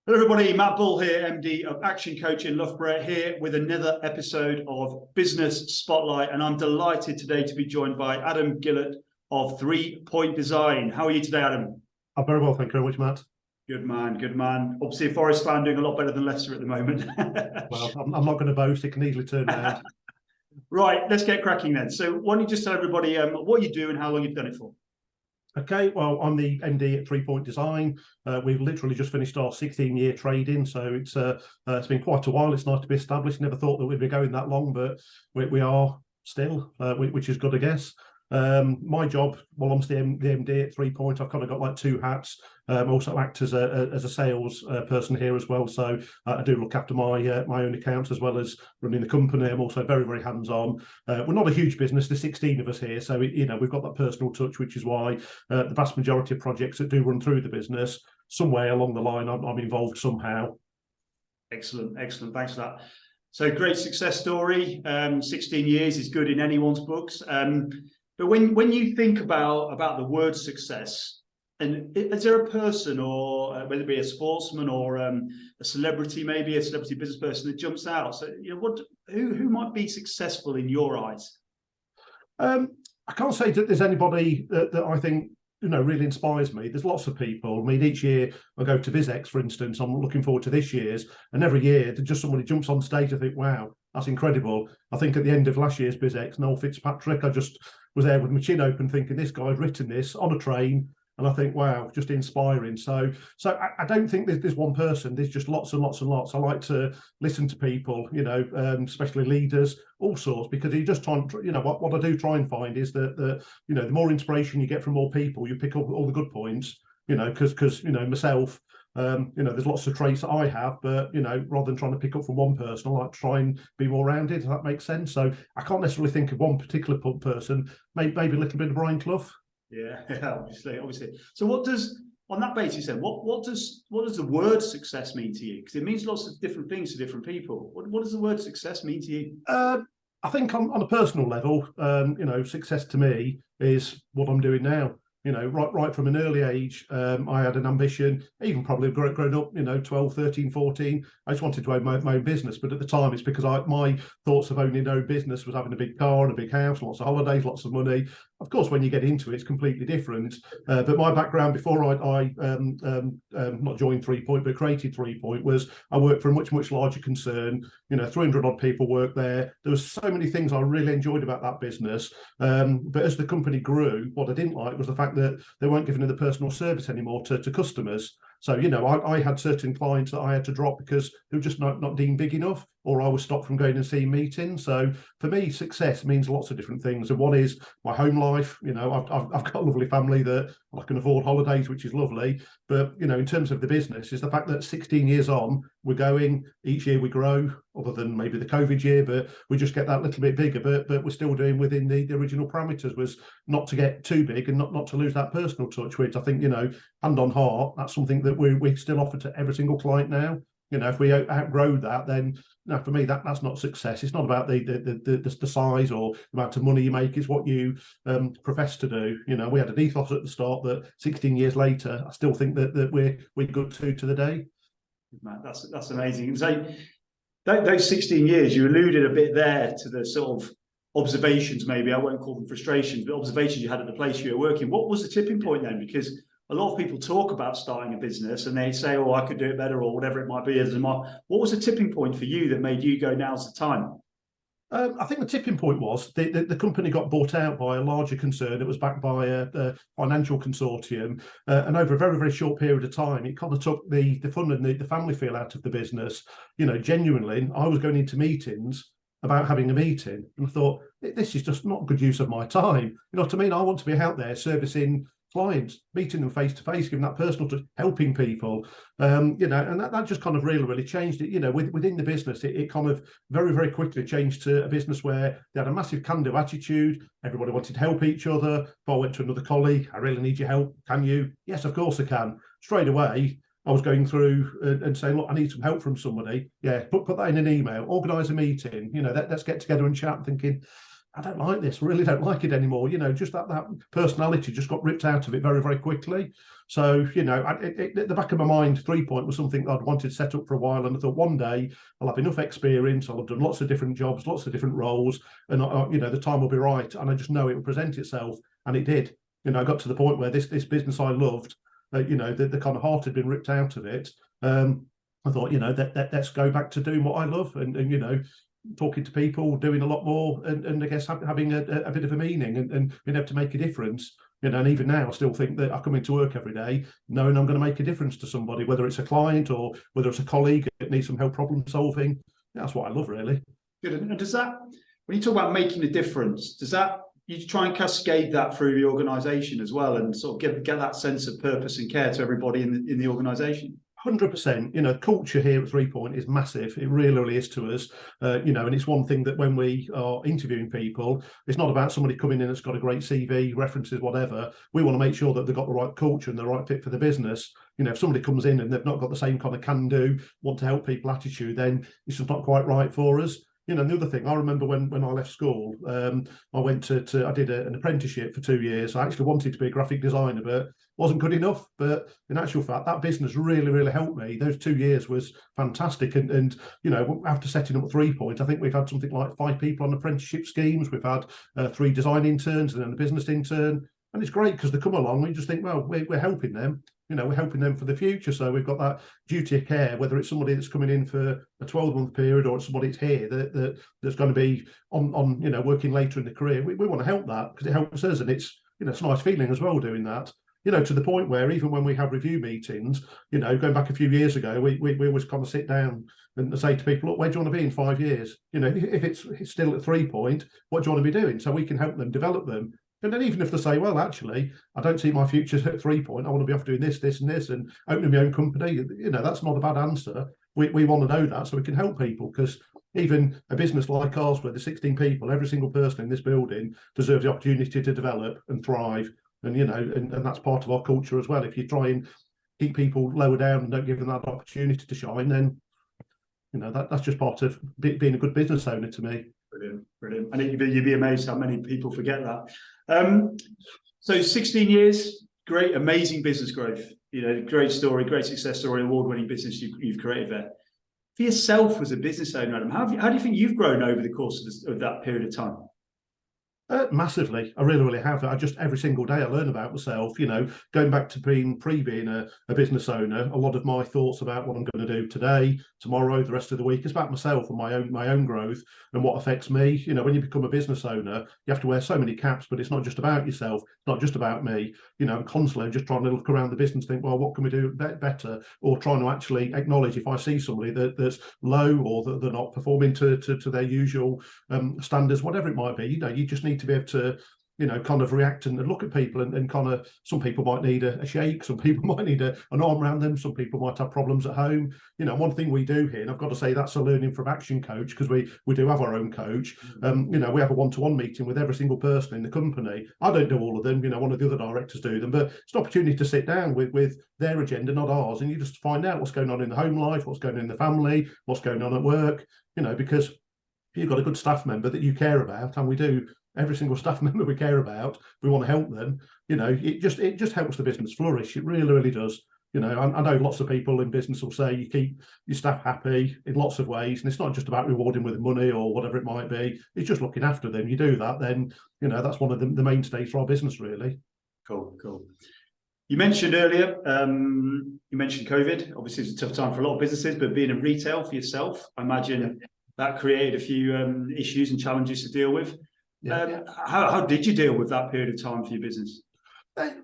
Hello everybody, Matt Bull here, MD of Action Coach in Loughborough, here with another episode of Business Spotlight, and I'm delighted today to be joined by Adam Gillott of 3 Point Design. How are you today, Adam? I'm very well, thank you very much, Matt. Good man, good man. Obviously a Forest fan, doing a lot better than Leicester at the moment. Well, I'm not going to boast, it can easily turn around. Right, let's get cracking then. So why don't you just tell everybody what you do and how long you've done it for? Okay, well, I'm the MD at 3 Point Design. We've literally just finished our 16-year trading, so it's been quite a while. It's nice to be established. Never thought that we'd be going that long, but we are still, which is good, I guess. My job, well, I'm the MD at 3 Point. I've kind of got like two hats. I also act as a sales person here as well. So I do look after my own accounts as well as running the company. I'm also very, very hands-on. We're not a huge business. There's 16 of us here, so we've got that personal touch, which is why the vast majority of projects that do run through the business, somewhere along the line, I'm involved somehow. Excellent, excellent. Thanks for that. So great success story. 16 years is good in anyone's books. But when you think about the word success, and is there a person, or whether it be a sportsman or a celebrity, maybe a celebrity business person, that jumps out? So who might be successful in your eyes? I can't say that there's anybody that I think really inspires me. There's lots of people. I mean, each year I go to BizX, for instance. I'm looking forward to this year's, and every year just somebody jumps on stage. I think, wow, that's incredible. I think at the end of last year's BizX, Noel Fitzpatrick, I just was there with my chin open, thinking this guy's written this on a train. And I think, wow, just inspiring. So I don't think there's one person. There's just lots and lots and lots. I like to listen to people, especially leaders, all sorts, because you just try and, what I do try and find is that the more inspiration you get from more people, you pick up all the good points, because myself, there's lots of traits that I have, but, rather than trying to pick up from one person, I like to try and be more rounded, if that makes sense. So I can't necessarily think of one particular person, maybe a little bit of Brian Clough. Yeah, obviously. So what does, on that basis then, what does the word success mean to you? Because it means lots of different things to different people. What does the word success mean to you? I think on a personal level, success to me is what I'm doing now. Right from an early age, I had an ambition, even probably grown up, 12, 13, 14. I just wanted to own my own business. But at the time, it's because my thoughts of owning no business was having a big car and a big house, lots of holidays, lots of money. Of course, when you get into it, it's completely different. But my background before I not joined 3 Point, but created 3 Point, was I worked for a much, much larger concern. 300 odd people worked there. There was so many things I really enjoyed about that business. But as the company grew, what I didn't like was the fact that they weren't giving the personal service anymore to customers. So, I had certain clients that I had to drop because they were just not deemed big enough, or I was stopped from going and seeing meetings. So for me, success means lots of different things. And one is my home life. I've got a lovely family that I can afford holidays, which is lovely. But, in terms of the business, is the fact that 16 years on, we're going, each year we grow, other than maybe the COVID year, but we just get that little bit bigger, but we're still doing within the original parameters, was not to get too big and not to lose that personal touch, which I think, hand on heart, that's something that we still offer to every single client now. If we outgrow that, then for me, that's not success. It's not about the size or the amount of money you make. It's what you profess to do. We had an ethos at the start that 16 years later, I still think that we're good to the day. Man, that's amazing. So those 16 years, you alluded a bit there to the sort of observations, maybe I won't call them frustrations, but observations you had at the place you were working. What was the tipping point then? Because a lot of people talk about starting a business and they say, oh, I could do it better, or whatever it might be. What was the tipping point for you that made you go, now's the time? I think the tipping point was the company got bought out by a larger concern. It was backed by a financial consortium. And over a very, very short period of time, it kind of took the fun and the family feel out of the business. Genuinely, I was going into meetings about having a meeting, and I thought, this is just not good use of my time. You know what I mean? I want to be out there servicing clients, meeting them face to face, giving that personal touch, helping people, and that just kind of really changed it. Within the business, it kind of very, very quickly changed to a business where they had a massive can-do attitude. Everybody wanted to help each other. If I went to another colleague, I really need your help. Can you? Yes, of course I can. Straight away, I was going through and saying, look, I need some help from somebody. Yeah, put that in an email, organise a meeting. Let's get together and chat. Thinking, I don't like this, really don't like it anymore. You know, just that personality just got ripped out of it very, very quickly. So, you know, at the back of my mind, 3-point was something I'd wanted to set up for a while. And I thought one day I'll have enough experience. I'll have done lots of different jobs, lots of different roles. And, you know, the time will be right. And I just know it will present itself. And it did. You know, I got to the point where this business I loved, you know, the kind of heart had been ripped out of it. I thought, you know, let's go back to doing what I love and you know, talking to people, doing a lot more, and I guess having a bit of a meaning and being able to make a difference. You know, and even now, I still think that I come into work every day knowing I'm going to make a difference to somebody, whether it's a client or whether it's a colleague that needs some help problem solving. That's what I love, really. Good. And does that, when you talk about making a difference, does that, you try and cascade that through the organisation as well, and sort of get that sense of purpose and care to everybody in the organisation? 100%. You know, culture here at 3-point is massive. It really, really is to us. You know, and it's one thing that when we are interviewing people, it's not about somebody coming in that's got a great CV, references, whatever. We want to make sure that they've got the right culture and the right fit for the business. You know, if somebody comes in and they've not got the same kind of can-do, want to help people attitude, then it's just not quite right for us. You know, the other thing, I remember when I left school, I went I did an apprenticeship for 2 years. I actually wanted to be a graphic designer, but wasn't good enough. But in actual fact, that business really, really helped me. Those 2 years was fantastic. And you know, after setting up 3-point, I think we've had something like 5 people on apprenticeship schemes. We've had 3 design interns and then a business intern. And it's great because they come along, we just think, well, we're helping them. You know, we're helping them for the future. So we've got that duty of care, whether it's somebody that's coming in for a 12-month period or it's somebody that's here that's going to be on you know, working later in the career. We want to help that because it helps us, and it's, you know, it's a nice feeling as well doing that. You know, to the point where even when we have review meetings, you know, going back a few years ago, we always kind of sit down and say to people, look, where do you want to be in 5 years? You know, if it's still at 3-point, what do you want to be doing? So we can help them develop them. And then even if they say, well, actually, I don't see my future at 3-point, I want to be off doing this, this, and this, and opening my own company, you know, that's not a bad answer. We want to know that so we can help people, because even a business like ours, where there's 16 people, every single person in this building deserves the opportunity to develop and thrive. And, you know, and that's part of our culture as well. If you try and keep people lower down and don't give them that opportunity to shine, then, you know, that's just part of being a good business owner to me. Brilliant, brilliant. And you'd be amazed how many people forget that. So 16 years, great, amazing business growth. You know, great story, great success story, award-winning business you've created there. For yourself as a business owner, Adam, how do you think you've grown over the course of that period of time? Massively. I really, really have. I just, every single day I learn about myself, you know, going back to being a business owner. A lot of my thoughts about what I'm going to do today, tomorrow, the rest of the week is about myself and my own growth and what affects me. You know, when you become a business owner, you have to wear so many caps, but it's not just about yourself. It's not just about me. You know, I'm constantly just trying to look around the business, think, well, what can we do better? Or trying to actually acknowledge if I see somebody that's low or that they're not performing to their usual standards, whatever it might be. You know, you just need to be able to, you know, kind of react and look at people and kind of, some people might need a shake, some people might need an arm around them, some people might have problems at home. You know, one thing we do here, and I've got to say that's a learning from action coach, because we do have our own coach. You know, we have a one-to-one meeting with every single person in the company. I don't do all of them, you know, one of the other directors do them, but it's an opportunity to sit down with their agenda, not ours, and you just find out what's going on in the home life, what's going on in the family, what's going on at work, you know, because if you've got a good staff member that you care about, and we do, every single staff member we care about, we want to help them, you know, it just helps the business flourish. It really, really does. You know, I know lots of people in business will say you keep your staff happy in lots of ways, and it's not just about rewarding with money or whatever it might be. It's just looking after them. You do that, then, you know, that's one of the mainstays for our business, really. Cool. You mentioned earlier, you mentioned COVID. Obviously, it's a tough time for a lot of businesses, but being in retail for yourself, I imagine that created a few issues and challenges to deal with. How did you deal with that period of time for your business?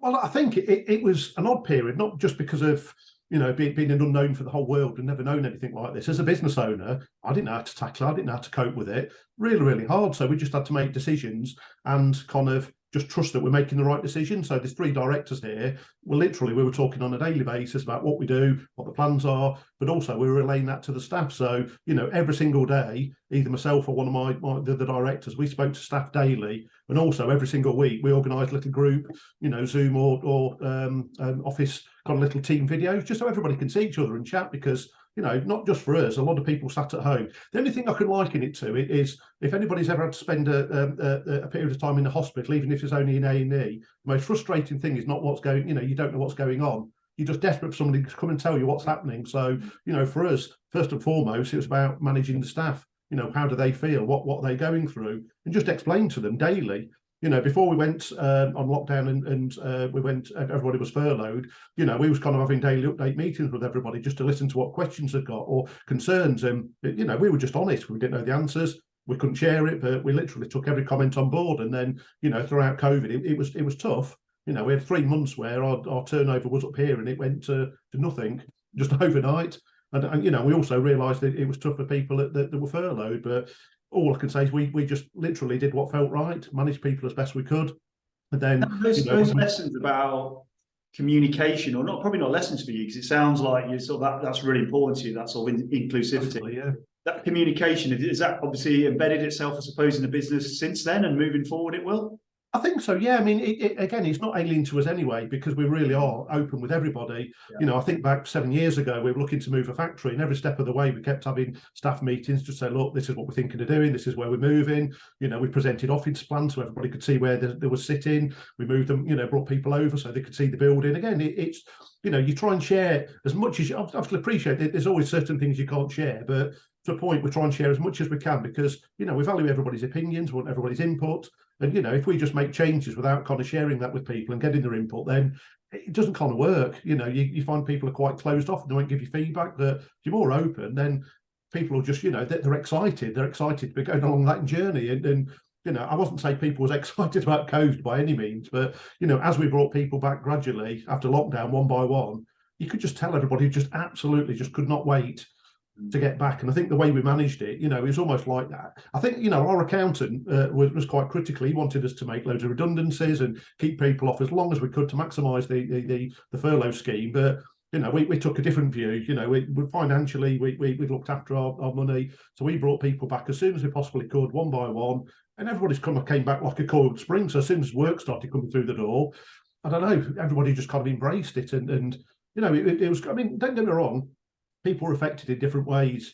Well, I think it was an odd period, not just because of, you know, being an unknown for the whole world and never known anything like this. As a business owner, I didn't know how to tackle it. I didn't know how to cope with it. Really, really hard. So we just had to make decisions and kind of just trust that we're making the right decision. So there's 3 directors here. Well, literally, we were talking on a daily basis about what we do, what the plans are, but also we were relaying that to the staff. So, you know, every single day, either myself or one of the directors, we spoke to staff daily. And also every single week, we organised a little group, you know, Zoom or Office, got a little team videos, just so everybody can see each other and chat, because, not just for us, a lot of people sat at home. The only thing I can liken it to is if anybody's ever had to spend a period of time in the hospital, even if it's only in A&E, the most frustrating thing is not what's going, you don't know what's going on. You're just desperate for somebody to come and tell you what's happening. So, for us, first and foremost, it was about managing the staff. How do they feel? What are they going through? And just explain to them daily. Before we went on lockdown and we went, everybody was furloughed, we was kind of having daily update meetings with everybody just to listen to what questions they've got or concerns. And, we were just honest. We didn't know the answers. We couldn't share it, but we literally took every comment on board. And then, throughout COVID, it was tough. We had 3 months where our turnover was up here and it went to nothing just overnight. And we also realised that it was tough for people that were furloughed. But all I can say is we just literally did what felt right, managed people as best we could. And then those lessons about communication, or probably not lessons for you, because it sounds like you sort of that's really important to you. That sort of inclusivity. Yeah. That communication, is that obviously embedded itself, I suppose, in the business since then, and moving forward it will? I think so, yeah. I mean, again, it's not alien to us anyway, because we really are open with everybody. Yeah. I think back 7 years ago, we were looking to move a factory, and every step of the way, we kept having staff meetings to say, look, this is what we're thinking of doing, this is where we're moving. We presented office plans so everybody could see where they were sitting. We moved them, brought people over so they could see the building. Again, it's, you try and share as much as you obviously appreciate it. There's always certain things you can't share, but to a point, we try and share as much as we can because, we value everybody's opinions, we want everybody's input. And, if we just make changes without kind of sharing that with people and getting their input, then it doesn't kind of work. You find people are quite closed off and they won't give you feedback. That if you're more open, then people will just, they're excited. They're excited to be going along that journey. And I wasn't saying people was excited about COVID by any means, but, as we brought people back gradually after lockdown, one by one, you could just tell everybody just absolutely just could not wait to get back. And I think the way we managed it, it was almost like that. I think, our accountant was quite critical. He wanted us to make loads of redundancies and keep people off as long as we could to maximise the furlough scheme. But, we took a different view. We financially, we looked after our money. So we brought people back as soon as we possibly could, one by one. And everybody's kind of came back like a coiled spring. So as soon as work started coming through the door, I don't know, everybody just kind of embraced it. And it was, I mean, don't get me wrong, people were affected in different ways.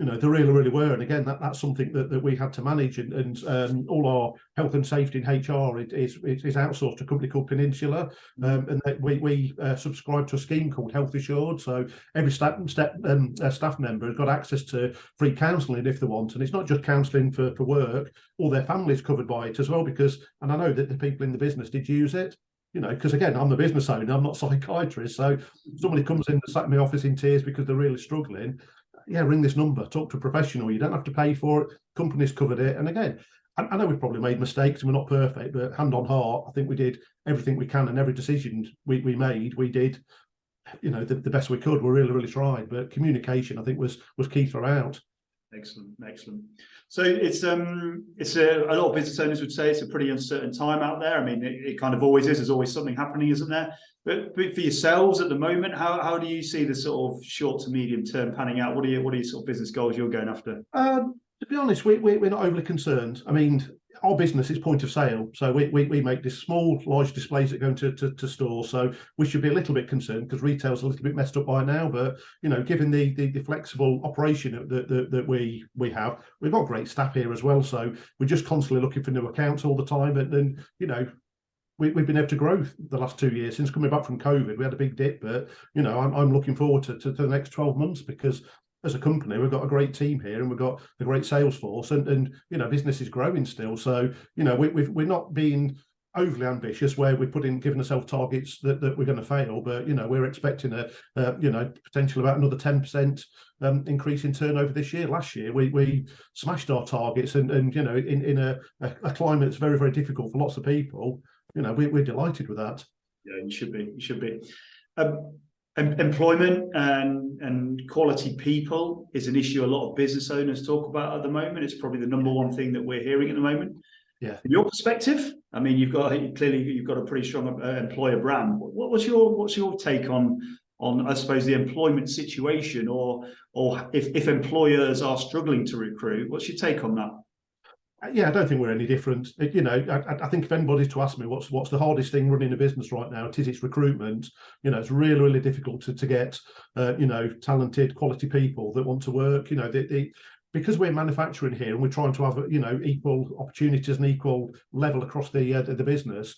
They really, really were. And again, that's something that we had to manage. And all our health and safety in HR is outsourced to a company called Peninsula. And we subscribe to a scheme called Health Assured. So every staff member has got access to free counselling if they want. And it's not just counselling for work, all their families covered by it as well. And I know that the people in the business did use it. Because again, I'm the business owner, I'm not a psychiatrist. So somebody comes in and sat in my office in tears because they're really struggling. Yeah, ring this number, talk to a professional. You don't have to pay for it. Companies covered it. And again, I know we've probably made mistakes and we're not perfect, but hand on heart, I think we did everything we can, and every decision we made, we did, the best we could. We really, really tried. But communication, I think, was key throughout. Excellent. So it's a lot of business owners would say it's a pretty uncertain time out there. I mean, it kind of always is. There's always something happening, isn't there? But for yourselves at the moment, how do you see the sort of short to medium term panning out? What are your sort of business goals you're going after? To be honest, we're not overly concerned. I mean, our business is point of sale, so we make this small, large displays that go into stores. So we should be a little bit concerned because retail's a little bit messed up by now. But given the flexible operation that we have, we've got great staff here as well. So we're just constantly looking for new accounts all the time, and we've been able to grow the last 2 years since coming back from COVID. We had a big dip, but I'm looking forward to the next 12 months because, as a company, we've got a great team here and we've got a great sales force, and business is growing still. So we're not being overly ambitious where we're giving ourselves targets that we're going to fail, but we're expecting a potential about another 10% increase in turnover this year. Last year we smashed our targets, and in a climate that's very, very difficult for lots of people, we're delighted with that. Yeah, you should be. Employment and quality people is an issue a lot of business owners talk about at the moment. It's probably the number one thing that we're hearing at the moment. Yeah. From your perspective, I mean, you've got a pretty strong employer brand. What's your take on I suppose the employment situation, or if employers are struggling to recruit? What's your take on that? Yeah, I don't think we're any different. You know, I think if anybody's to ask me what's the hardest thing running a business right now, it's recruitment. You know, it's really, really difficult to get, you know, talented, quality people that want to work. You know, because we're manufacturing here and we're trying to have, you know, equal opportunities and equal level across the business.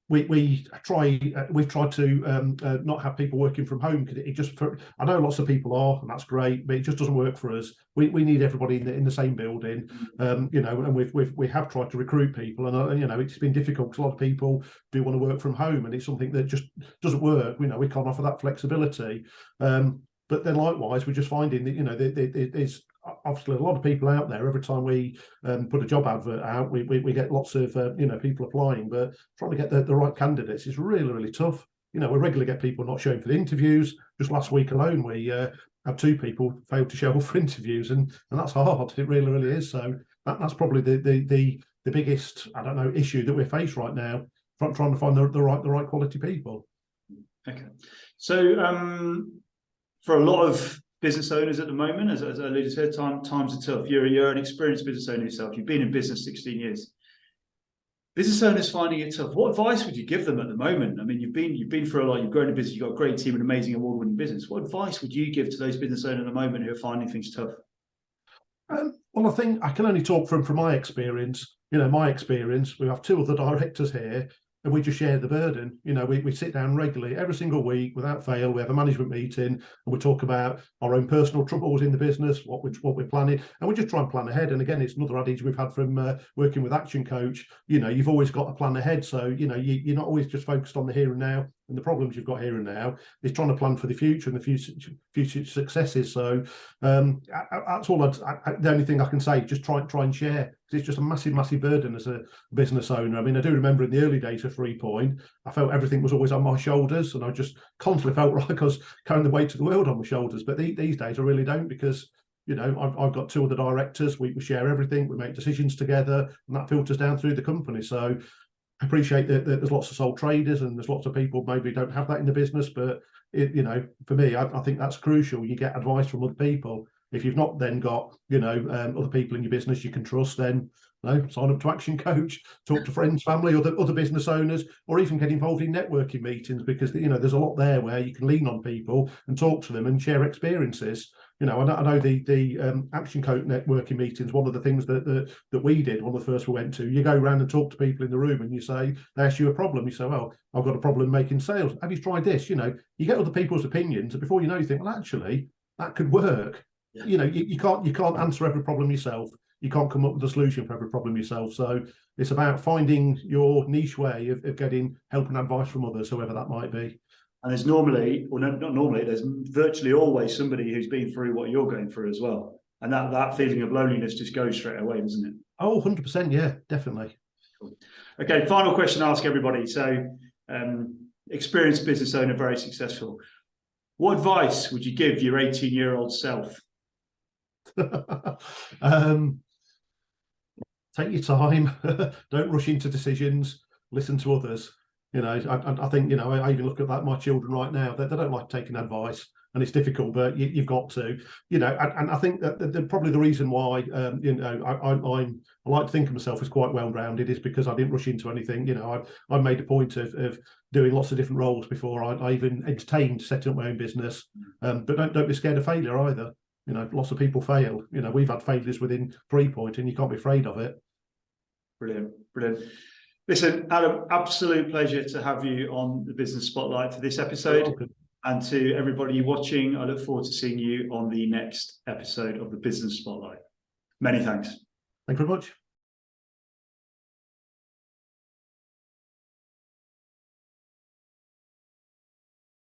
We've tried to not have people working from home because it just, I know lots of people are, and that's great, but it just doesn't work for us. We need everybody in the same building, you know, and we have tried to recruit people, and you know, it's been difficult because a lot of people do want to work from home, and it's something that just doesn't work. You know, we can't offer that flexibility. But then likewise, we're just finding that, you know, there's obviously a lot of people out there. Every time we put a job advert out, we get lots of you know, people applying, but trying to get the right candidates is really, really tough. You know, we regularly get people not showing for the interviews. Just last week alone, we had 2 people failed to show up for interviews, and that's hard. It really, really is. So that's probably the biggest, I don't know, issue that we face right now, trying to find the right quality people. Okay, so for a lot of business owners at the moment, as I alluded to, times are tough. You're an experienced business owner yourself. You've been in business 16 years. Business owners finding it tough. What advice would you give them at the moment? I mean, you've been through a lot. You've grown a business. You've got a great team, an amazing award-winning business. What advice would you give to those business owners at the moment who are finding things tough? Well, I think I can only talk from my experience. You know, my experience. We have 2 other directors here, and we just share the burden. You know, we sit down regularly every single week without fail. We have a management meeting and we talk about our own personal troubles in the business, what we're planning, and we just try and plan ahead. And again, it's another adage we've had from working with Action Coach. You know, you've always got to plan ahead. So, you know, you're not always just focused on the here and now and the problems you've got here and now. It's trying to plan for the future and the future successes. So that's all. The only thing I can say, just try and share. It's just a massive burden as a business owner. I mean, I do remember in the early days of 3 Point, I felt everything was always on my shoulders, and I just constantly felt like I was carrying the weight of the world on my shoulders. But these days I really don't, because, you know, I've got 2 other directors. We share everything. We make decisions together, and that filters down through the company. So I appreciate that there's lots of sole traders and there's lots of people maybe don't have that in the business, but you know, for me, I think that's crucial. You get advice from other people. If you've not then got, you know, other people in your business you can trust, then, you know, sign up to Action Coach, talk to friends, family, other business owners, or even get involved in networking meetings, because, you know, there's a lot there where you can lean on people and talk to them and share experiences. You know, I know the Action Coach networking meetings, one of the things that we did, one of the first we went to, you go around and talk to people in the room and you say, they ask you a problem. You say, well, I've got a problem making sales. Have you tried this? You know, you get other people's opinions, and before you know, you think, well, actually, that could work. Yeah. You know, you can't answer every problem yourself. You can't come up with a solution for every problem yourself. So it's about finding your niche way of getting help and advice from others, whoever that might be. And there's normally, or not normally, there's virtually always somebody who's been through what you're going through as well. And that feeling of loneliness just goes straight away, doesn't it? Oh, 100%. Yeah, definitely. Cool. Okay, final question I ask everybody. So, experienced business owner, very successful. What advice would you give your 18-year-old self? Take your time. Don't rush into decisions. Listen to others. You know, I think, you know, I even look at my children right now. They don't like taking advice, and it's difficult, but you've got to, you know. And I think that probably the reason why, you know, I like to think of myself as quite well-rounded is because I didn't rush into anything. You know, I made a point of doing lots of different roles before I even entertained setting up my own business. But don't be scared of failure either. You know, lots of people fail. You know, we've had failures within 3 Point, and you can't be afraid of it. Brilliant. Listen, Adam, absolute pleasure to have you on the Business Spotlight for this episode. And to everybody watching, I look forward to seeing you on the next episode of the Business Spotlight. Many thanks. Thank you very much.